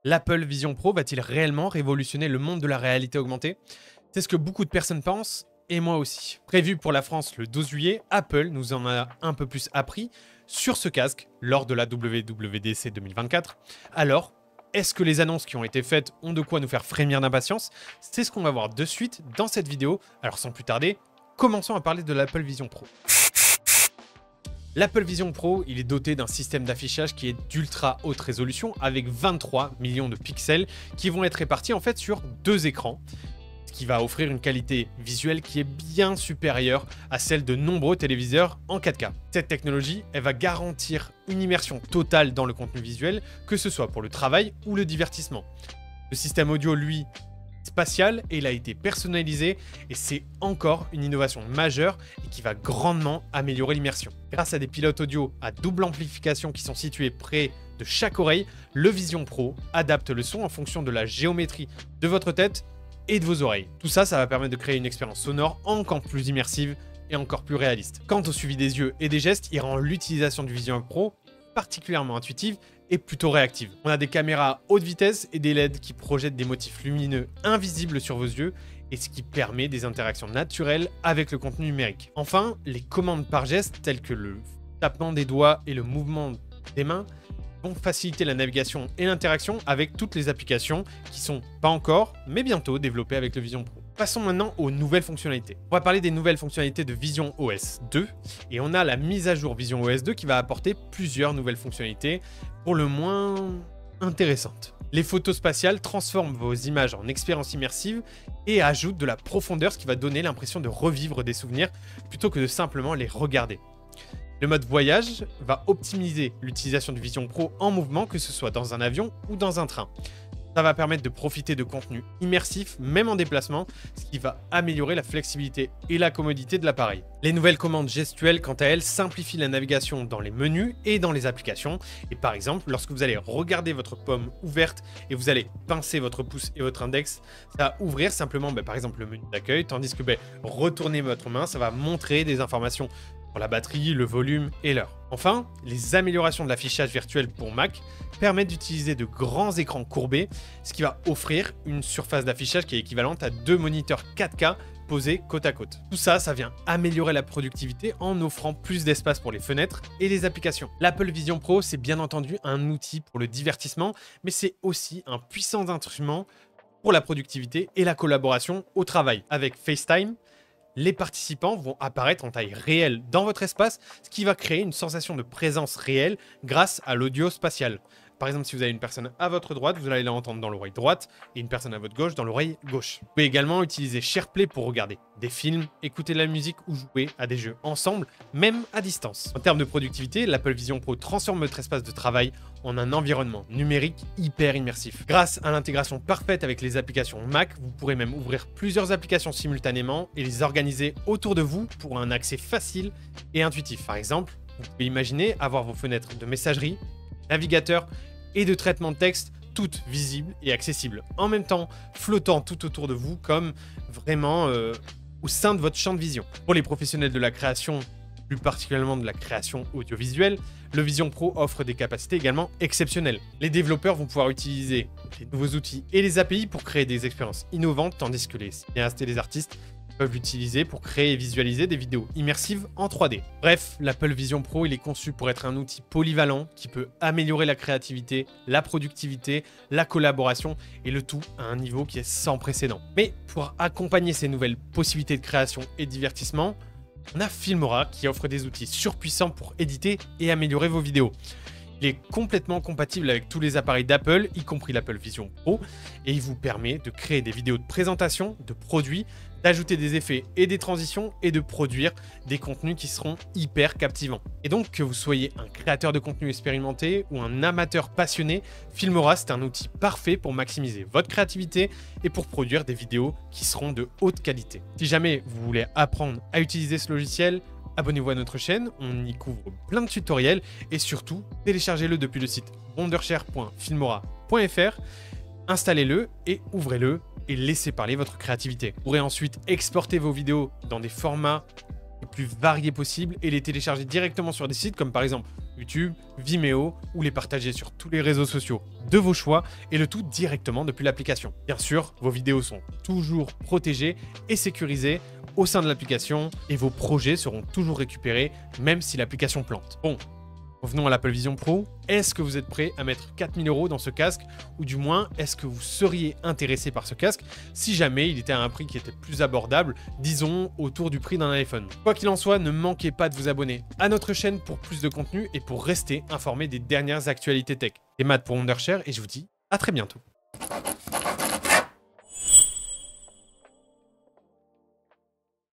L'Apple Vision Pro va-t-il réellement révolutionner le monde de la réalité augmentée? C'est ce que beaucoup de personnes pensent, et moi aussi. Prévu pour la France le 12 juillet, Apple nous en a un peu plus appris sur ce casque lors de la WWDC 2024. Alors, est-ce que les annonces qui ont été faites ont de quoi nous faire frémir d'impatience? C'est ce qu'on va voir de suite dans cette vidéo. Alors sans plus tarder, commençons à parler de l'Apple Vision Pro. L'Apple Vision Pro, il est doté d'un système d'affichage qui est d'ultra haute résolution avec 23 millions de pixels qui vont être répartis en fait sur deux écrans, ce qui va offrir une qualité visuelle qui est bien supérieure à celle de nombreux téléviseurs en 4K. Cette technologie, elle va garantir une immersion totale dans le contenu visuel, que ce soit pour le travail ou le divertissement. Le système audio, lui, spatial, et il a été personnalisé et c'est encore une innovation majeure et qui va grandement améliorer l'immersion. Grâce à des pilotes audio à double amplification qui sont situés près de chaque oreille, le Vision Pro adapte le son en fonction de la géométrie de votre tête et de vos oreilles. Tout ça, ça va permettre de créer une expérience sonore encore plus immersive et encore plus réaliste. Quant au suivi des yeux et des gestes, il rend l'utilisation du Vision Pro particulièrement intuitive et plutôt réactive. On a des caméras à haute vitesse et des LED qui projettent des motifs lumineux invisibles sur vos yeux et ce qui permet des interactions naturelles avec le contenu numérique. Enfin, les commandes par geste telles que le tapement des doigts et le mouvement des mains vont faciliter la navigation et l'interaction avec toutes les applications qui sont pas encore, mais bientôt développées avec le Vision Pro. Passons maintenant aux nouvelles fonctionnalités. On va parler des nouvelles fonctionnalités de Vision OS 2 et on a la mise à jour Vision OS 2 qui va apporter plusieurs nouvelles fonctionnalités pour le moins intéressantes. Les photos spatiales transforment vos images en expérience immersive et ajoutent de la profondeur, ce qui va donner l'impression de revivre des souvenirs plutôt que de simplement les regarder. Le mode voyage va optimiser l'utilisation du Vision Pro en mouvement, que ce soit dans un avion ou dans un train. Ça va permettre de profiter de contenus immersifs, même en déplacement, ce qui va améliorer la flexibilité et la commodité de l'appareil. Les nouvelles commandes gestuelles, quant à elles, simplifient la navigation dans les menus et dans les applications. Et par exemple, lorsque vous allez regarder votre pomme ouverte et vous allez pincer votre pouce et votre index, ça va ouvrir simplement, par exemple, le menu d'accueil, tandis que retourner votre main, ça va montrer des informations pour la batterie, le volume et l'heure. Enfin, les améliorations de l'affichage virtuel pour Mac permettent d'utiliser de grands écrans courbés, ce qui va offrir une surface d'affichage qui est équivalente à 2 moniteurs 4K posés côte à côte. Tout ça, ça vient améliorer la productivité en offrant plus d'espace pour les fenêtres et les applications. L'Apple Vision Pro, c'est bien entendu un outil pour le divertissement, mais c'est aussi un puissant instrument pour la productivité et la collaboration au travail. Avec FaceTime, les participants vont apparaître en taille réelle dans votre espace, ce qui va créer une sensation de présence réelle grâce à l'audio spatial. Par exemple, si vous avez une personne à votre droite, vous allez l'entendre dans l'oreille droite et une personne à votre gauche dans l'oreille gauche. Vous pouvez également utiliser SharePlay pour regarder des films, écouter de la musique ou jouer à des jeux ensemble, même à distance. En termes de productivité, l'Apple Vision Pro transforme votre espace de travail en un environnement numérique hyper immersif. Grâce à l'intégration parfaite avec les applications Mac, vous pourrez même ouvrir plusieurs applications simultanément et les organiser autour de vous pour un accès facile et intuitif. Par exemple, vous pouvez imaginer avoir vos fenêtres de messagerie, navigateur et de traitement de texte, toutes visibles et accessibles, en même temps flottant tout autour de vous comme vraiment au sein de votre champ de vision. Pour les professionnels de la création, plus particulièrement de la création audiovisuelle, le Vision Pro offre des capacités également exceptionnelles. Les développeurs vont pouvoir utiliser les nouveaux outils et les API pour créer des expériences innovantes, tandis que les cinéastes et les artistes peuvent l'utiliser pour créer et visualiser des vidéos immersives en 3D. Bref, l'Apple Vision Pro, il est conçu pour être un outil polyvalent qui peut améliorer la créativité, la productivité, la collaboration et le tout à un niveau qui est sans précédent. Mais pour accompagner ces nouvelles possibilités de création et de divertissement, on a Filmora qui offre des outils surpuissants pour éditer et améliorer vos vidéos. Il est complètement compatible avec tous les appareils d'Apple, y compris l'Apple Vision Pro, et il vous permet de créer des vidéos de présentation, de produits, d'ajouter des effets et des transitions et de produire des contenus qui seront hyper captivants. Et donc, que vous soyez un créateur de contenu expérimenté ou un amateur passionné, Filmora, c'est un outil parfait pour maximiser votre créativité et pour produire des vidéos qui seront de haute qualité. Si jamais vous voulez apprendre à utiliser ce logiciel, abonnez-vous à notre chaîne, on y couvre plein de tutoriels et surtout, téléchargez-le depuis le site wondershare.filmora.fr, installez-le et ouvrez-le et laissez parler votre créativité. Vous pourrez ensuite exporter vos vidéos dans des formats les plus variés possibles et les télécharger directement sur des sites comme par exemple YouTube, Vimeo ou les partager sur tous les réseaux sociaux de vos choix et le tout directement depuis l'application. Bien sûr, vos vidéos sont toujours protégées et sécurisées au sein de l'application et vos projets seront toujours récupérés même si l'application plante. Bon, revenons à l'Apple Vision Pro. Est-ce que vous êtes prêt à mettre 4000 € dans ce casque? Ou du moins, est-ce que vous seriez intéressé par ce casque si jamais il était à un prix qui était plus abordable, disons autour du prix d'un iPhone? Quoi qu'il en soit, ne manquez pas de vous abonner à notre chaîne pour plus de contenu et pour rester informé des dernières actualités tech. C'est Matt pour Wondershare et je vous dis à très bientôt.